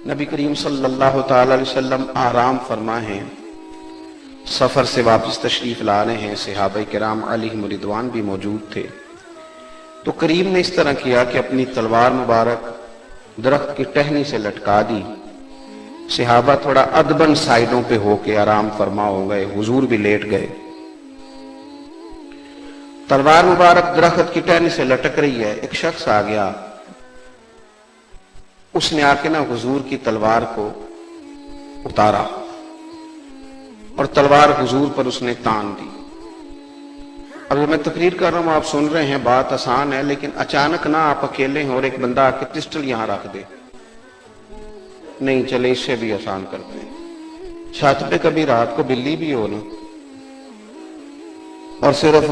نبی کریم صلی اللہ تعالی علیہ وسلم آرام فرما ہیں، سفر سے واپس تشریف لا رہے ہیں، صحابہ کرام علیہم رضوان بھی موجود تھے۔ تو کریم نے اس طرح کیا کہ اپنی تلوار مبارک درخت کی ٹہنی سے لٹکا دی۔ صحابہ تھوڑا ادبن سائیڈوں پہ ہو کے آرام فرما ہو گئے، حضور بھی لیٹ گئے۔ تلوار مبارک درخت کی ٹہنی سے لٹک رہی ہے، ایک شخص آ گیا، اس نے آ کے حضور کی تلوار کو اتارا اور تلوار حضور پر اس نے تان دی۔ اب میں تقریر کر رہا ہوں، آپ سن رہے ہیں، بات آسان ہے، لیکن اچانک نہ آپ اکیلے ہیں اور ایک بندہ آ کے پسٹل یہاں رکھ دے، نہیں چلے اس سے بھی آسان کرتے ہیں۔ چھت پہ کبھی رات کو بلی بھی ہو نا، اور صرف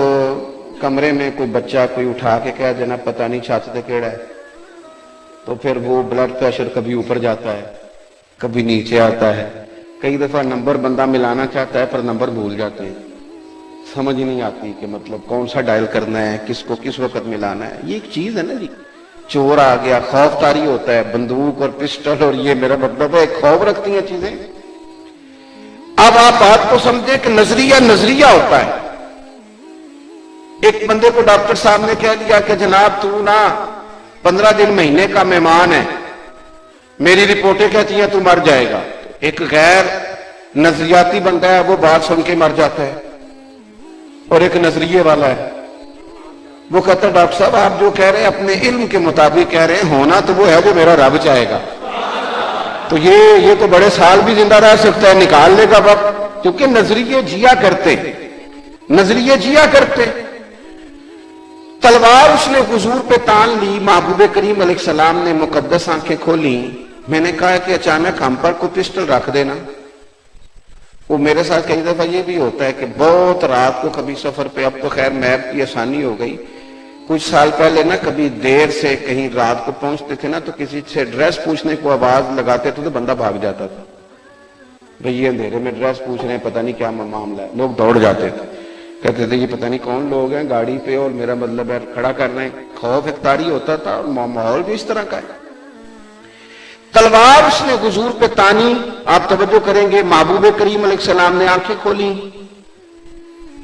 کمرے میں کوئی بچہ کوئی اٹھا کے کہہ دینا پتہ نہیں چھت پہ کیڑا ہے، تو پھر وہ بلڈ پریشر کبھی اوپر جاتا ہے کبھی نیچے آتا ہے۔ کئی دفعہ نمبر بندہ ملانا چاہتا ہے پر نمبر بھول جاتے ہیں، سمجھ نہیں آتی کہ مطلب کون سا ڈائل کرنا ہے، کس کو کس وقت ملانا ہے۔ یہ ایک چیز ہے نا جی، چور آ گیا، خوف طاری ہوتا ہے، بندوق اور پسٹل، اور یہ میرا مطلب ہے ایک خوف رکھتی ہیں چیزیں۔ اب آپ بات کو سمجھیں کہ نظریہ ہوتا ہے۔ ایک بندے کو ڈاکٹر صاحب نے کہہ دیا کہ جناب تو نا 15 دن مہینے کا مہمان ہے، میری رپورٹیں کہتی ہیں تو مر جائے گا۔ ایک غیر نظریاتی بندہ ہے، وہ بات سن کے مر جاتا ہے، اور ایک نظریے والا ہے، وہ کہتا ہے ڈاکٹر صاحب آپ جو کہہ رہے ہیں اپنے علم کے مطابق کہہ رہے ہیں، ہونا تو وہ ہے جو میرا رب چاہے گا، تو یہ تو بڑے سال بھی زندہ رہ سکتا ہے، نکالنے کا وقت، کیونکہ نظریے جیا کرتے۔ تلوار اس نے حضور پہ تان لی، محبوب کریم علیہ السلام نے مقدس آنکھیں کھولی۔ میں نے کہا کہ اچانک ہم پر کوئی پسٹل رکھ دینا۔ وہ میرے ساتھ کئی دفعہ یہ بھی ہوتا ہے کہ بہت رات کو کبھی سفر پہ، اب تو خیر میپ کی آسانی ہو گئی، کچھ سال پہلے نا کبھی دیر سے کہیں رات کو پہنچتے تھے نا، تو کسی سے ایڈریس پوچھنے کو آواز لگاتے تھے تو بندہ بھاگ جاتا تھا، بھئی یہ اندھیرے میں ایڈریس پوچھ رہے ہیں، پتہ نہیں کیا معاملہ ہے۔ لوگ دوڑ جاتے تھے، کہتے تھے یہ پتہ نہیں کون لوگ ہیں گاڑی پہ، اور میرا مطلب ہے کھڑا کر رہے ہیں۔ خوف اختیاری ہوتا تھا، اور ماحول بھی اس طرح کا ہے۔ تلوار اس نے حضور پہ تانی، آپ توجہ کریں گے، محبوب کریم علیہ السلام نے آنکھیں کھولی۔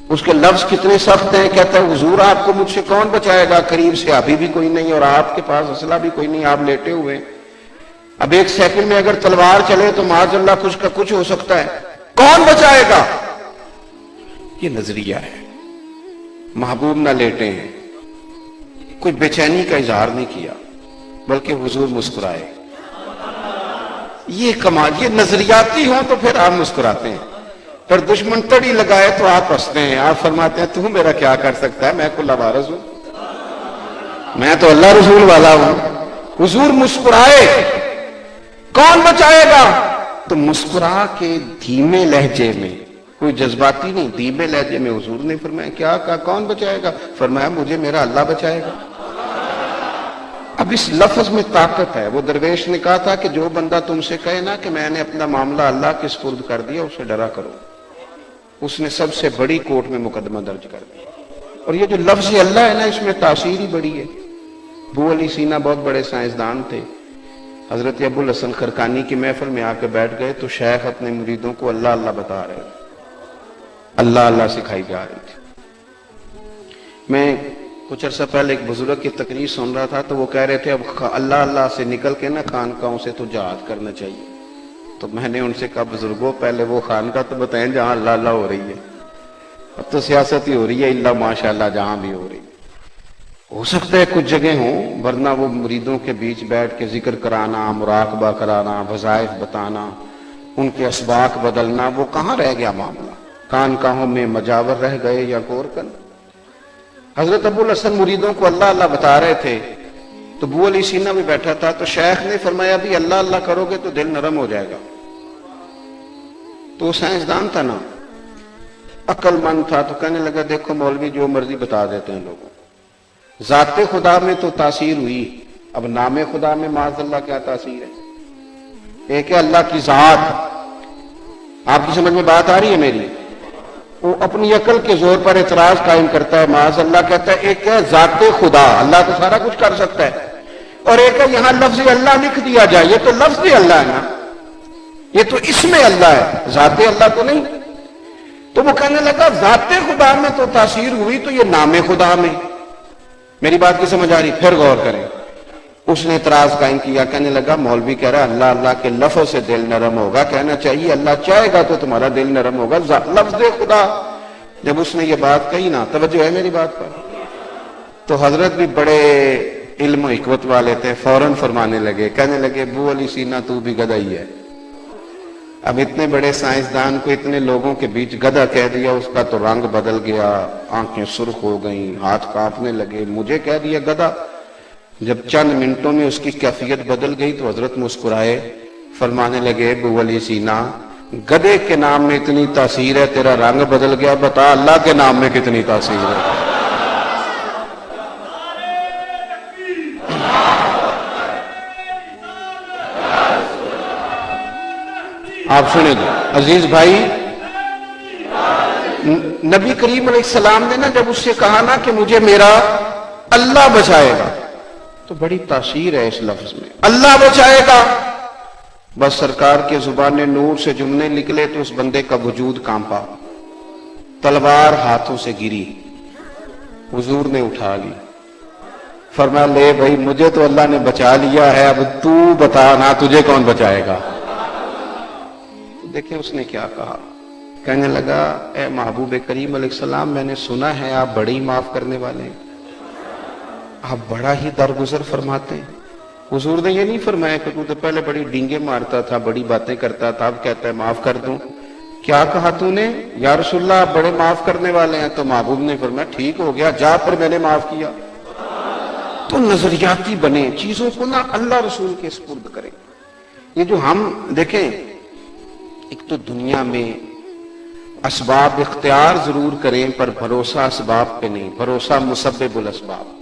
اس کے لفظ کتنے سخت ہیں، کہتا ہے حضور آپ کو مجھ سے کون بچائے گا، قریب سے ابھی بھی کوئی نہیں، اور آپ کے پاس اسلحہ بھی کوئی نہیں، آپ لیٹے ہوئے۔ اب ایک سیکنڈ میں اگر تلوار چلے تو معاذ اللہ کچھ کا کچھ ہو سکتا ہے، کون بچائے گا؟ یہ نظریہ ہے۔ محبوب نہ لیٹے ہیں، کوئی بے چینی کا اظہار نہیں کیا، بلکہ حضور مسکرائے۔ یہ کمال، یہ نظریاتی ہوں تو پھر آپ مسکراتے ہیں، پھر دشمن تڑی لگائے تو آپ ہنستے ہیں، آپ فرماتے ہیں تو میرا کیا کر سکتا ہے، میں کل وارث ہوں، میں تو اللہ رسول والا ہوں۔ حضور مسکرائے، کون بچائے گا؟ تو مسکرا کے دھیمے لہجے میں، کوئی جذباتی نہیں، دھیمے لہجے میں حضور نے فرمایا کیا کہا، کون بچائے گا؟ فرمایا مجھے میرا اللہ بچائے گا۔ اب اس لفظ میں طاقت ہے۔ وہ درویش نے کہا تھا کہ جو بندہ تم سے کہے نا کہ میں نے اپنا معاملہ اللہ کے سپرد کر دیا، اسے ڈرا کرو۔ اس نے سب سے بڑی کورٹ میں مقدمہ درج کر دیا۔ اور یہ جو لفظ اللہ ہے نا، اس میں تاثیر ہی بڑی ہے۔ ابو علی سینا بہت بڑے سائنسدان تھے، حضرت ابو الحسن خرقانی کی محفل میں آ کے بیٹھ گئے تو شیخ اپنے مریدوں کو اللہ اللہ بتا رہے تھے، اللہ اللہ سکھائی جا رہی تھی۔ میں کچھ عرصہ پہلے ایک بزرگ کی تقریر سن رہا تھا، تو وہ کہہ رہے تھے اب اللہ اللہ سے نکل کے نا خانقاہوں سے تو جہاد کرنا چاہیے۔ تو میں نے ان سے کہا بزرگوں پہلے وہ خانقاہ تو بتائیں جہاں اللہ اللہ ہو رہی ہے، اب تو سیاست ہی ہو رہی ہے، اللہ ماشاء اللہ جہاں بھی ہو رہی ہے۔ ہو سکتا ہے کچھ جگہ ہوں، ورنہ وہ مریدوں کے بیچ بیٹھ کے ذکر کرانا، مراقبہ کرانا، وظائف بتانا، ان کے اسباق بدلنا، وہ کہاں رہ گیا معاملہ؟ خانقاہوں میں مجاور رہ گئے یا کورکن؟ حضرت ابو الحسن مریدوں کو اللہ اللہ بتا رہے تھے، تو ابو علی سینا بھی بیٹھا تھا، تو شیخ نے فرمایا بھی اللہ اللہ کرو گے تو دل نرم ہو جائے گا۔ تو وہ سائنسدان تھا نا، عقل مند تھا، تو کہنے لگا دیکھو مولوی جو مرضی بتا دیتے ہیں لوگوں، ذات خدا میں تو تاثیر ہوئی، اب نام خدا میں معاذ اللہ کیا تاثیر ہے؟ ایک ہے اللہ کی ذات، آپ کی سمجھ میں بات آ رہی ہے میری؟ وہ اپنی عقل کے زور پر اعتراض قائم کرتا ہے، معاذ اللہ کہتا ہے ایک ہے ذات خدا، اللہ تو سارا کچھ کر سکتا ہے، اور ایک ہے یہاں لفظ اللہ لکھ دیا جائے، یہ تو لفظ اللہ ہے نا، یہ تو اسم اللہ ہے، ذات اللہ تو نہیں۔ تو وہ کہنے لگا ذات خدا میں تو تاثیر ہوئی، تو یہ نام خدا میں، میری بات کی سمجھ آ رہی؟ پھر غور کریں۔ اس نے اعتراض قائم کیا، کہنے لگا مولوی کہہ رہا اللہ اللہ کے لفظ سے دل نرم ہوگا، کہنا چاہیے اللہ چاہے گا تو تمہارا دل نرم ہوگا، لفظ خدا۔ جب اس نے یہ بات کہی نا، توجہ ہے میری بات پر، تو حضرت بھی بڑے علم و حکمت والے تھے، فوراً فرمانے لگے، کہنے لگے ابو علی سینا تو بھی گدھا ہی ہے۔ اب اتنے بڑے سائنسدان کو اتنے لوگوں کے بیچ گدھا کہہ دیا، اس کا تو رنگ بدل گیا، آنکھیں سرخ ہو گئیں، ہاتھ کانپنے لگے، مجھے کہہ دیا گدھا۔ جب چند منٹوں میں اس کی کیفیت بدل گئی تو حضرت مسکرائے، فرمانے لگے ابو علی سینا گدھے کے نام میں اتنی تاثیر ہے، تیرا رنگ بدل گیا، بتا اللہ کے نام میں کتنی تاثیر ہے۔ آپ سنیں گے عزیز بھائی، نبی کریم علیہ السلام نے نا جب اس سے کہا نا کہ مجھے میرا اللہ بچائے گا، تو بڑی تاثیر ہے اس لفظ میں، اللہ بچائے گا۔ بس سرکار کے زبان نور سے جملے نکلے تو اس بندے کا وجود کانپا، تلوار ہاتھوں سے گری، حضور نے اٹھا لی، فرمایا لے بھائی مجھے تو اللہ نے بچا لیا ہے، اب تو بتا نا تجھے کون بچائے گا۔ دیکھیں اس نے کیا کہا، کہنے لگا اے محبوب کریم علیہ السلام میں نے سنا ہے آپ بڑے ہی معاف کرنے والے ہیں، آپ بڑا ہی درگزر فرماتے ہیں۔ حضور نے یہ نہیں فرمایا کہ تو پہلے بڑی ڈینگیں مارتا تھا، بڑی باتیں کرتا تھا، اب کہتا ہے معاف کر دوں۔ کیا کہا تو نے؟ یا رسول اللہ آپ بڑے معاف کرنے والے ہیں۔ تو محبوب نے فرمایا ٹھیک ہو گیا، جا پر میں نے معاف کیا۔ تو نظریاتی بنے، چیزوں کو نہ اللہ رسول کے سپرد کریں۔ یہ جو ہم دیکھیں، ایک تو دنیا میں اسباب اختیار ضرور کریں پر بھروسہ اسباب پہ نہیں، بھروسہ مسبب الاسباب۔